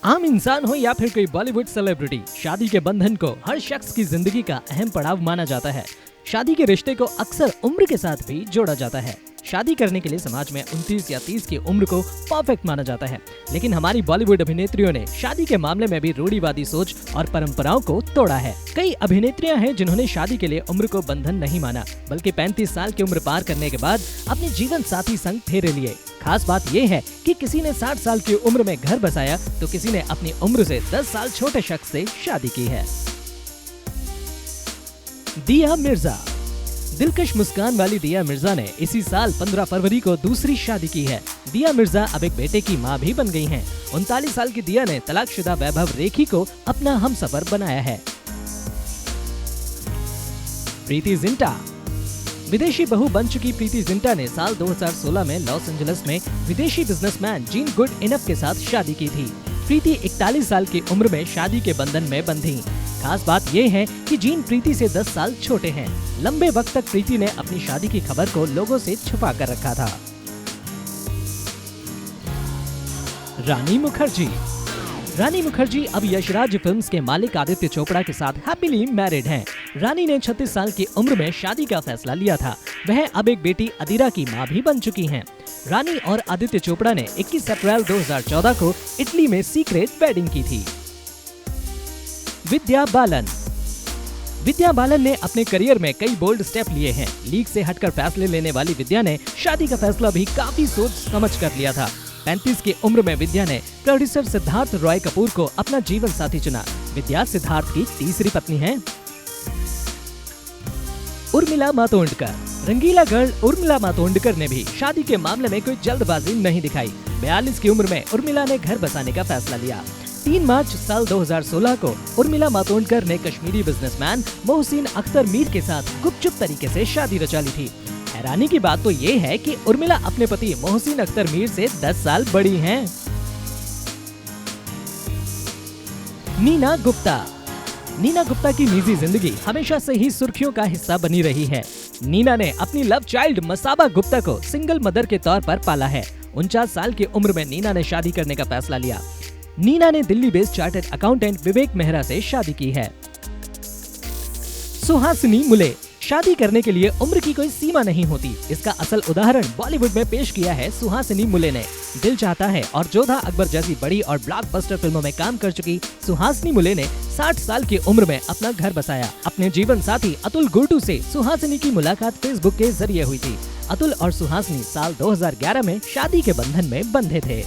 आम इंसान हो या फिर कोई बॉलीवुड सेलिब्रिटी, शादी के बंधन को हर शख्स की जिंदगी का अहम पड़ाव माना जाता है। शादी के रिश्ते को अक्सर उम्र के साथ भी जोड़ा जाता है। शादी करने के लिए समाज में 29 या 30 की उम्र को परफेक्ट माना जाता है, लेकिन हमारी बॉलीवुड अभिनेत्रियों ने शादी के मामले में भी रूढ़िवादी सोच और परंपराओं को तोड़ा है। कई अभिनेत्रियां हैं जिन्होंने शादी के लिए उम्र को बंधन नहीं माना, बल्कि 35 साल की उम्र पार करने के बाद अपने जीवन साथी संग फेरे लिए। खास बात ये है कि किसी ने 60 साल की उम्र में घर बसाया, तो किसी ने अपनी उम्र से 10 साल छोटे शख्स से शादी की है। दिया मिर्जा। दिलकश मुस्कान वाली दिया मिर्जा ने इसी साल 15 फरवरी को दूसरी शादी की है। दिया मिर्जा अब एक बेटे की मां भी बन गई हैं। 39 साल की दिया ने तलाकशुदा वैभव रेखी को अपना हमसफर बनाया है। प्रीति जिंटा। विदेशी बहू बन चुकी प्रीति जिंटा ने साल 2016 में लॉस एंजलिस में विदेशी बिजनेसमैन जीन गुड इनफ के साथ शादी की थी। प्रीति 41 साल की उम्र में शादी के बंधन में बंधी। खास बात ये है कि जीन प्रीति से 10 साल छोटे हैं। लंबे वक्त तक प्रीति ने अपनी शादी की खबर को लोगों से छुपा कर रखा था। रानी मुखर्जी। रानी मुखर्जी अब यशराज फिल्म्स के मालिक आदित्य चोपड़ा के साथ हैप्पीली मैरिड हैं। रानी ने 36 साल की उम्र में शादी का फैसला लिया था। वह अब एक बेटी अदीरा की मां भी बन चुकी हैं। रानी और आदित्य चोपड़ा ने 21 अप्रैल 2014 को इटली में सीक्रेट वेडिंग की थी। विद्या बालन। विद्या बालन ने अपने करियर में कई बोल्ड स्टेप लिए हैं। लीग से हटकर फैसले लेने वाली विद्या ने शादी का फैसला भी काफी सोच समझ कर लिया था। 35 की उम्र में विद्या ने प्रोड्यूसर सिद्धार्थ रॉय कपूर को अपना जीवन साथी चुना। विद्या सिद्धार्थ की तीसरी पत्नी है। उर्मिला मातोंडकर। रंगीला गर्ल उर्मिला मातोंडकर ने भी शादी के मामले में कोई जल्दबाजी नहीं दिखाई। 42 की उम्र में उर्मिला ने घर बसाने का फैसला लिया। 3 मार्च साल 2016 को उर्मिला मातोंडकर ने कश्मीरी बिजनेसमैन मोहसिन अख्तर मीर के साथ गुपचुप तरीके से शादी रचा ली थी। हैरानी की बात तो ये है कि उर्मिला अपने पति मोहसिन अख्तर मीर से 10 साल बड़ी हैं। नीना गुप्ता। नीना गुप्ता की निजी जिंदगी हमेशा से ही सुर्खियों का हिस्सा बनी रही है। नीना ने अपनी लव चाइल्ड मसाबा गुप्ता को सिंगल मदर के तौर पर पाला है। 49 साल की उम्र में नीना ने शादी करने का फैसला लिया। नीना ने दिल्ली बेस्ड चार्टर्ड अकाउंटेंट विवेक मेहरा से शादी की है। सुहासिनी मुले। शादी करने के लिए उम्र की कोई सीमा नहीं होती। इसका असल उदाहरण बॉलीवुड में पेश किया है सुहासिनी मुले ने। दिल चाहता है और जोधा अकबर जैसी बड़ी और ब्लॉकबस्टर फिल्मों में काम कर चुकी सुहासिनी मुले ने 60 साल की उम्र में अपना घर बसाया। अपने जीवन साथी अतुल गुर्टू से सुहासिनी की मुलाकात फेसबुक के जरिए हुई थी। अतुल और सुहासिनी साल 2011 में शादी के बंधन में बंधे थे।